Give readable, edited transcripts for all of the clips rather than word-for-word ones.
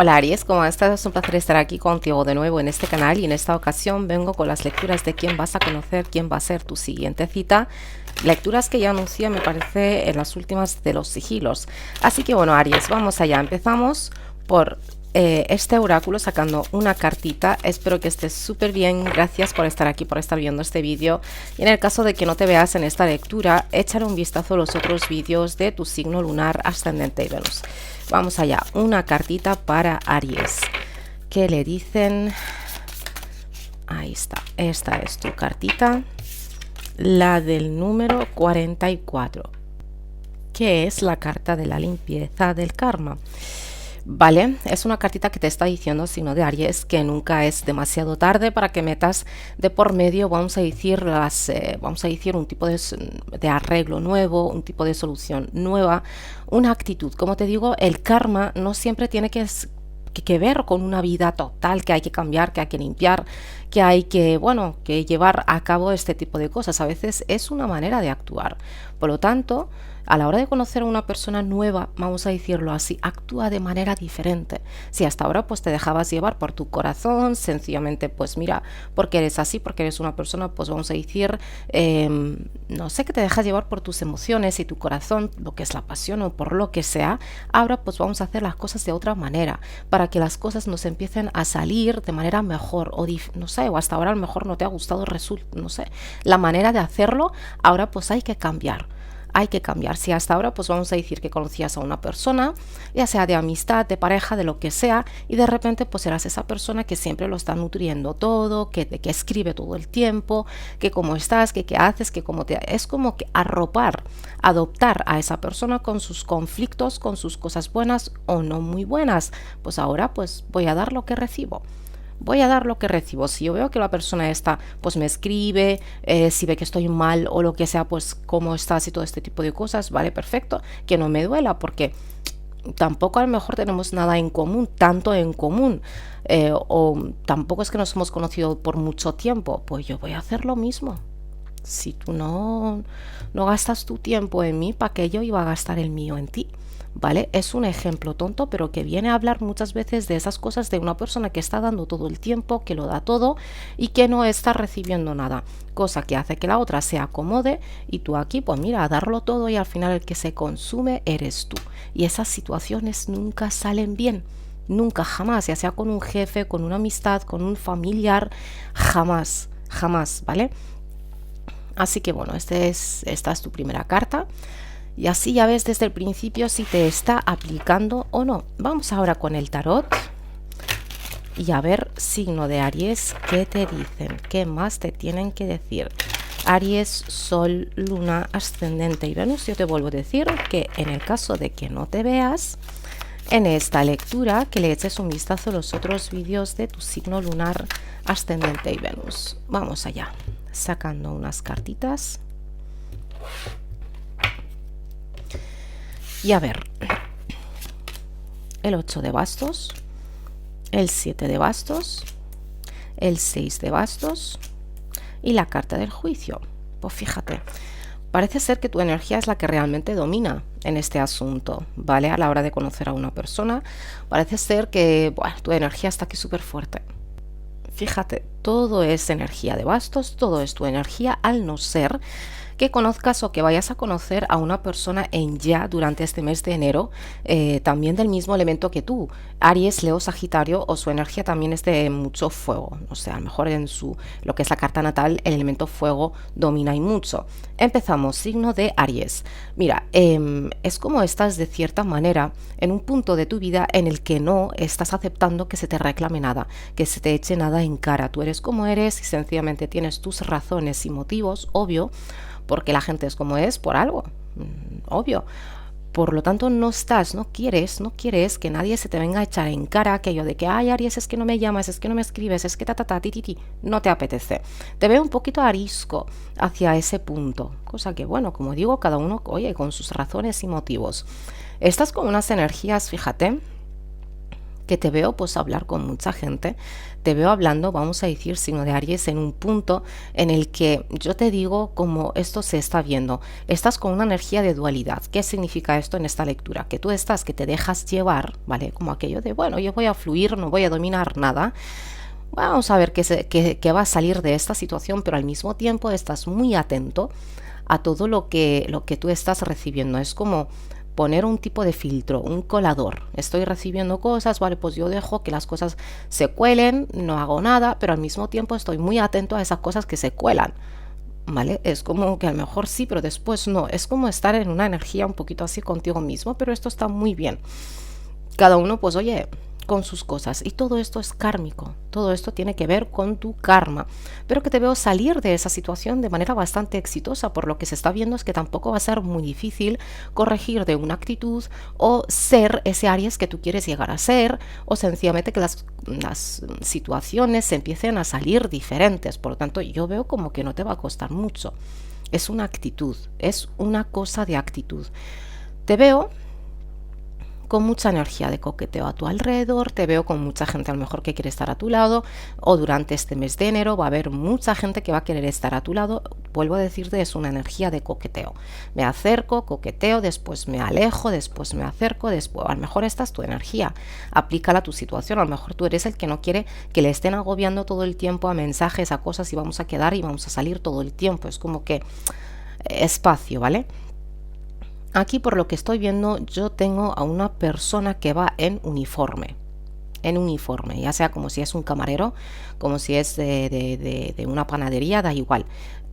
Hola Aries, ¿cómo estás? Es un placer estar aquí contigo de nuevo en este canal y en esta ocasión vengo con las lecturas de quién vas a conocer, quién va a ser tu siguiente cita. Lecturas que ya anuncié, me parece, en las últimas de los sigilos. Así que bueno, Aries, vamos allá. Empezamos por este oráculo sacando una cartita. Espero que estés súper bien. Gracias por estar aquí, por estar viendo este vídeo. Y en el caso de que no te veas en esta lectura, échale un vistazo a los otros vídeos de tu signo lunar, ascendente y Venus. Vamos allá, una cartita para Aries. ¿Qué le dicen? Ahí está, esta es tu cartita. La del número 44, que es la carta de la limpieza del karma. Vale, es una cartita que te está diciendo, signo de Aries, que nunca es demasiado tarde para que metas de por medio, vamos a decir, un tipo de arreglo nuevo, un tipo de solución nueva, una actitud. Como te digo, el karma no siempre tiene que ver con una vida total que hay que cambiar, que hay que limpiar, que hay que, bueno, que llevar a cabo este tipo de cosas. A veces es una manera de actuar. Por lo tanto, a la hora de conocer a una persona nueva, vamos a decirlo así, actúa de manera diferente. Si hasta ahora pues te dejabas llevar por tu corazón, sencillamente pues mira, porque eres así, porque eres una persona, pues vamos a decir, no sé, que te dejas llevar por tus emociones y tu corazón, lo que es la pasión o por lo que sea, ahora pues vamos a hacer las cosas de otra manera, para que las cosas nos empiecen a salir de manera mejor, o no sé, o hasta ahora a lo mejor no te ha gustado, no sé, la manera de hacerlo, ahora pues hay que cambiar. Hay que cambiar. Si hasta ahora pues vamos a decir que conocías a una persona, ya sea de amistad, de pareja, de lo que sea, y de repente pues eras esa persona que siempre lo está nutriendo todo, que escribe todo el tiempo, que cómo estás, que qué haces, que cómo te... Es como que arropar, adoptar a esa persona con sus conflictos, con sus cosas buenas o no muy buenas. Pues ahora pues voy a dar lo que recibo. Voy a dar lo que recibo. Si yo veo que la persona esta pues me escribe, si ve que estoy mal o lo que sea, pues cómo estás y todo este tipo de cosas, vale, perfecto, que no me duela, porque tampoco a lo mejor tenemos nada en común, tanto en común, o tampoco es que nos hemos conocido por mucho tiempo, pues yo voy a hacer lo mismo. Si tú no gastas tu tiempo en mí, ¿para qué yo iba a gastar el mío en ti? ¿Vale? Es un ejemplo tonto, pero que viene a hablar muchas veces de esas cosas de una persona que está dando todo el tiempo, que lo da todo y que no está recibiendo nada, cosa que hace que la otra se acomode y tú aquí, pues mira, a darlo todo y al final el que se consume eres tú. Y esas situaciones nunca salen bien. Nunca, jamás, ya sea con un jefe, con una amistad, con un familiar, jamás, jamás, ¿vale? Así que bueno, esta es tu primera carta. Y así ya ves desde el principio si te está aplicando o no. Vamos ahora con el tarot y a ver, signo de Aries, ¿qué te dicen? ¿Qué más te tienen que decir? Aries, Sol, Luna, Ascendente y Venus. Yo te vuelvo a decir que en el caso de que no te veas en esta lectura, que le eches un vistazo a los otros vídeos de tu signo lunar, Ascendente y Venus. Vamos allá, sacando unas cartitas. Y a ver, el 8 de bastos, el 7 de bastos, el 6 de bastos y la carta del juicio. Pues fíjate, parece ser que tu energía es la que realmente domina en este asunto, ¿vale? A la hora de conocer a una persona, parece ser que, bueno, tu energía está aquí súper fuerte. Fíjate, todo es energía de bastos, todo es tu energía, al no ser que conozcas o que vayas a conocer a una persona en ya durante este mes de enero, también del mismo elemento que tú, Aries, Leo, Sagitario, o su energía también es de mucho fuego. O sea, a lo mejor en lo que es la carta natal, el elemento fuego domina y mucho. Empezamos, signo de Aries. Mira, es como estás de cierta manera en un punto de tu vida en el que no estás aceptando que se te reclame nada, que se te eche nada en cara. Tú eres como eres y sencillamente tienes tus razones y motivos, obvio, porque la gente es como es por algo, obvio. Por lo tanto, no quieres que nadie se te venga a echar en cara aquello de que, ay, Aries, es que no me llamas, es que no me escribes, es que no te apetece. Te veo un poquito arisco hacia ese punto, cosa que, bueno, como digo, cada uno, oye, con sus razones y motivos. Estás con unas energías, fíjate, que te veo pues hablar con mucha gente, te veo hablando, vamos a decir, signo de Aries, en un punto en el que yo te digo como esto se está viendo, estás con una energía de dualidad. ¿Qué significa esto en esta lectura? Que tú estás, que te dejas llevar, ¿vale? Como aquello de, bueno, yo voy a fluir, no voy a dominar nada. Vamos a ver qué va a salir de esta situación, pero al mismo tiempo estás muy atento a todo lo que tú estás recibiendo. Es como poner un tipo de filtro, un colador. Estoy recibiendo cosas, vale, pues yo dejo que las cosas se cuelen, no hago nada, pero al mismo tiempo estoy muy atento a esas cosas que se cuelan. ¿Vale? Es como que a lo mejor sí, pero después no. Es como estar en una energía un poquito así contigo mismo, pero esto está muy bien. Cada uno, pues oye, con sus cosas. Y todo esto es kármico. Todo esto tiene que ver con tu karma. Pero que te veo salir de esa situación de manera bastante exitosa. Por lo que se está viendo es que tampoco va a ser muy difícil corregir de una actitud o ser ese Aries que tú quieres llegar a ser, o sencillamente que las situaciones se empiecen a salir diferentes. Por lo tanto, yo veo como que no te va a costar mucho. Es una actitud, es una cosa de actitud. Te veo con mucha energía de coqueteo a tu alrededor, te veo con mucha gente a lo mejor que quiere estar a tu lado, o durante este mes de enero va a haber mucha gente que va a querer estar a tu lado. Vuelvo a decirte, es una energía de coqueteo. Me acerco, coqueteo, después me alejo, después me acerco, después a lo mejor esta es tu energía, aplícala a tu situación. A lo mejor tú eres el que no quiere que le estén agobiando todo el tiempo a mensajes, a cosas, y vamos a quedar y vamos a salir todo el tiempo. Es como que espacio, ¿vale? Aquí, por lo que estoy viendo, yo tengo a una persona que va en uniforme, ya sea como si es un camarero, como si es de una panadería, da igual.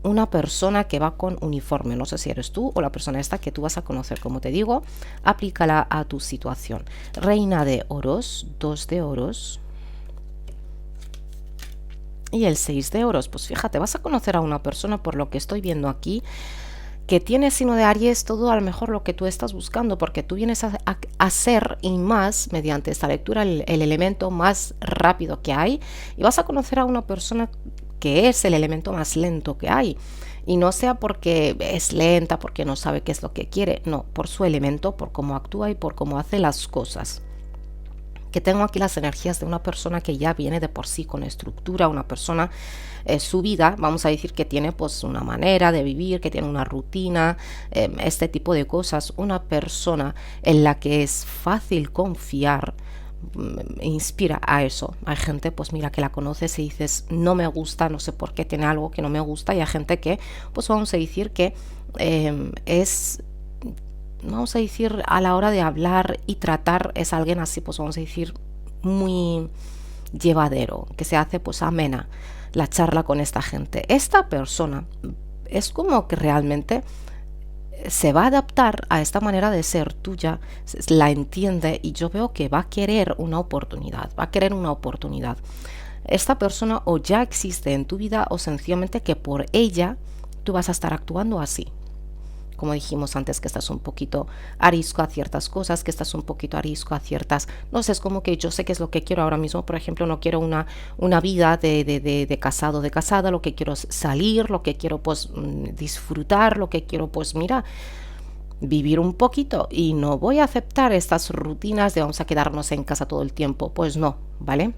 Una persona que va con uniforme, no sé si eres tú o la persona esta que tú vas a conocer. Como te digo, aplícala a tu situación. Reina de oros, 2 de oros y el 6 de oros. Pues fíjate, vas a conocer a una persona, por lo que estoy viendo aquí, que tiene signo de Aries, todo a lo mejor lo que tú estás buscando, porque tú vienes a ser y más, mediante esta lectura, el elemento más rápido que hay, y vas a conocer a una persona que es el elemento más lento que hay. Y no sea porque es lenta, porque no sabe qué es lo que quiere, no, por su elemento, por cómo actúa y por cómo hace las cosas. Que tengo aquí las energías de una persona que ya viene de por sí con estructura, una persona, su vida, vamos a decir que tiene pues una manera de vivir, que tiene una rutina, este tipo de cosas. Una persona en la que es fácil confiar, inspira a eso. Hay gente, pues mira, que la conoces y dices, no me gusta, no sé por qué, tiene algo que no me gusta, y hay gente que, pues vamos a decir que es, vamos a decir, a la hora de hablar y tratar, es alguien así, pues vamos a decir, muy llevadero, que se hace pues amena la charla con esta gente. Esta persona es como que realmente se va a adaptar a esta manera de ser tuya, la entiende, y yo veo que va a querer una oportunidad, va a querer una oportunidad. Esta persona o ya existe en tu vida, o sencillamente que por ella tú vas a estar actuando así. Como dijimos antes, que estás un poquito arisco a ciertas cosas, que estás un poquito arisco a ciertas, no sé, es como que yo sé qué es lo que quiero ahora mismo. Por ejemplo, no quiero una vida de casado, de casada. Lo que quiero es salir, lo que quiero pues disfrutar, lo que quiero pues mira, vivir un poquito, y no voy a aceptar estas rutinas de vamos a quedarnos en casa todo el tiempo. Pues no, ¿vale?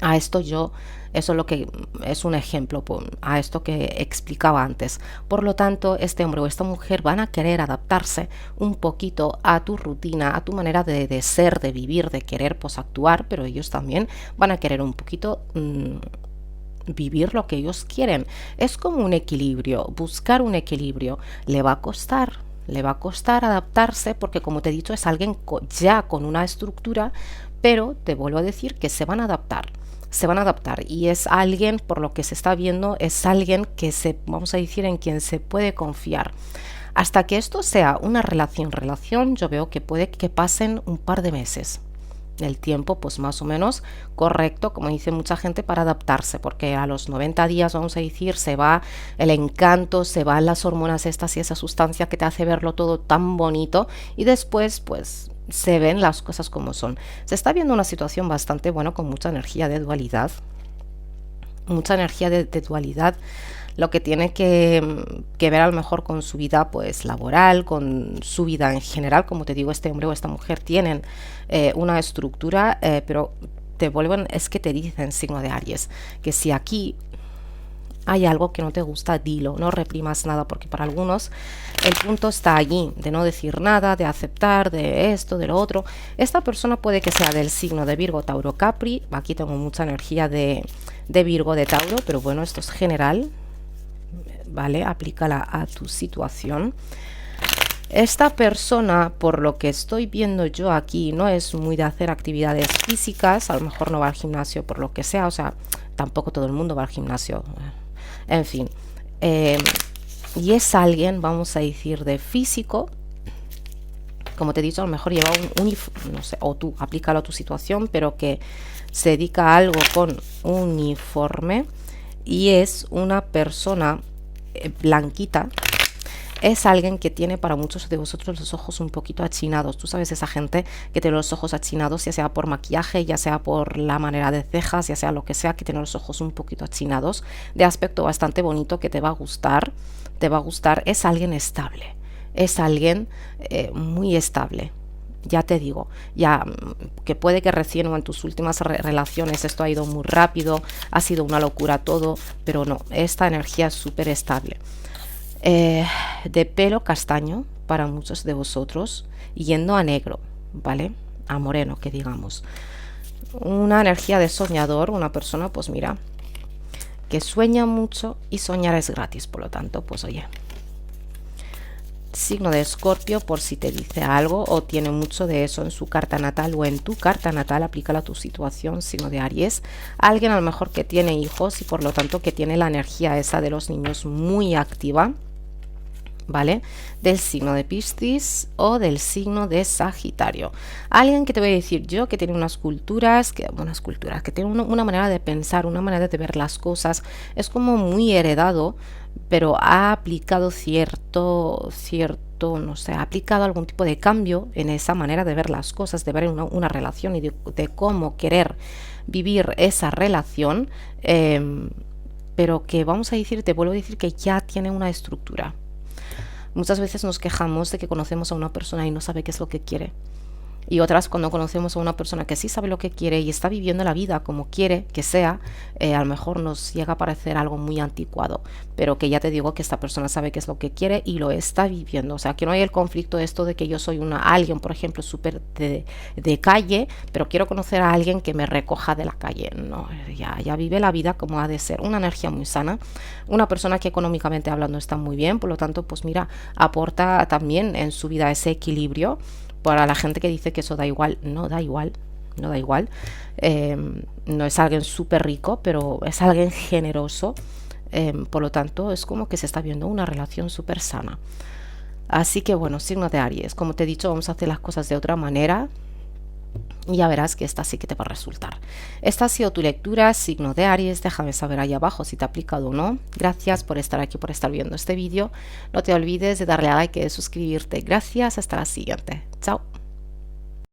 A esto yo, eso es lo que es un ejemplo a esto que explicaba antes. Por lo tanto, este hombre o esta mujer van a querer adaptarse un poquito a tu rutina, a tu manera de ser, de vivir, de querer pues actuar, pero ellos también van a querer un poquito vivir lo que ellos quieren. Es como un equilibrio, buscar un equilibrio. Le va a costar adaptarse, porque como te he dicho, es alguien ya con una estructura, pero te vuelvo a decir que se van a adaptar. Se van a adaptar, y es alguien, por lo que se está viendo, es alguien que vamos a decir, en quien se puede confiar. Hasta que esto sea una relación, yo veo que puede que pasen un par de meses. El tiempo pues más o menos correcto, como dice mucha gente, para adaptarse, porque a los 90 días, vamos a decir, se va el encanto, se van las hormonas estas y esa sustancia que te hace verlo todo tan bonito, y después pues se ven las cosas como son. Se está viendo una situación bastante buena, con mucha energía de dualidad, lo que tiene que ver a lo mejor con su vida pues laboral, con su vida en general. Como te digo, este hombre o esta mujer tienen una estructura, pero te vuelven, es que te dicen, signo de Aries, que si aquí hay algo que no te gusta, dilo, no reprimas nada, porque para algunos el punto está allí, de no decir nada, de aceptar, de esto, de lo otro. Esta persona puede que sea del signo de Virgo, Tauro, Capri. Aquí tengo mucha energía de Virgo, de Tauro, pero bueno, esto es general, ¿vale? Aplícala a tu situación. Esta persona, por lo que estoy viendo yo aquí, no es muy de hacer actividades físicas, a lo mejor no va al gimnasio por lo que sea, o sea, tampoco todo el mundo va al gimnasio, en fin. Y es alguien, vamos a decir, de físico, como te he dicho, a lo mejor lleva no sé, o tú aplícalo a tu situación, pero que se dedica a algo con uniforme, y es una persona blanquita. Es alguien que tiene para muchos de vosotros los ojos un poquito achinados. Tú sabes, esa gente que tiene los ojos achinados, ya sea por maquillaje, ya sea por la manera de cejas, ya sea lo que sea, que tiene los ojos un poquito achinados, de aspecto bastante bonito, que te va a gustar, te va a gustar. Es alguien estable, es alguien muy estable. Ya te digo, ya que puede que recién o en tus últimas relaciones esto ha ido muy rápido, ha sido una locura todo, pero no, esta energía es súper estable. De pelo castaño para muchos de vosotros, yendo a negro, ¿vale? A moreno, que digamos. Una energía de soñador, una persona, pues mira, que sueña mucho, y soñar es gratis, por lo tanto, pues oye. Signo de Escorpio, por si te dice algo o tiene mucho de eso en su carta natal o en tu carta natal, aplícala a tu situación. Signo de Aries, alguien a lo mejor que tiene hijos y por lo tanto que tiene la energía esa de los niños muy activa, ¿vale? Del signo de Piscis o del signo de Sagitario. Alguien que te voy a decir yo, que tiene unas culturas, que tiene una manera de pensar, una manera de ver las cosas, es como muy heredado, pero ha aplicado cierto, no sé, ha aplicado algún tipo de cambio en esa manera de ver las cosas, de ver una relación y de cómo querer vivir esa relación, pero que vamos a decir, te vuelvo a decir que ya tiene una estructura. Muchas veces nos quejamos de que conocemos a una persona y no sabe qué es lo que quiere. Y otras, cuando conocemos a una persona que sí sabe lo que quiere y está viviendo la vida como quiere que sea, a lo mejor nos llega a parecer algo muy anticuado, pero que ya te digo que esta persona sabe qué es lo que quiere y lo está viviendo. O sea, que no hay el conflicto esto de que yo soy alguien, por ejemplo, súper de calle, pero quiero conocer a alguien que me recoja de la calle. No, ya vive la vida como ha de ser. Una energía muy sana, una persona que económicamente hablando está muy bien, por lo tanto, pues mira, aporta también en su vida ese equilibrio. Para la gente que dice que eso da igual, no da igual, no da igual. No es alguien súper rico, pero es alguien generoso. Por lo tanto, es como que se está viendo una relación súper sana. Así que bueno, signo de Aries, como te he dicho, vamos a hacer las cosas de otra manera. Y ya verás que esta sí que te va a resultar. Esta ha sido tu lectura, signo de Aries. Déjame saber ahí abajo si te ha aplicado o no. Gracias por estar aquí, por estar viendo este vídeo. No te olvides de darle a like y de suscribirte. Gracias, hasta la siguiente.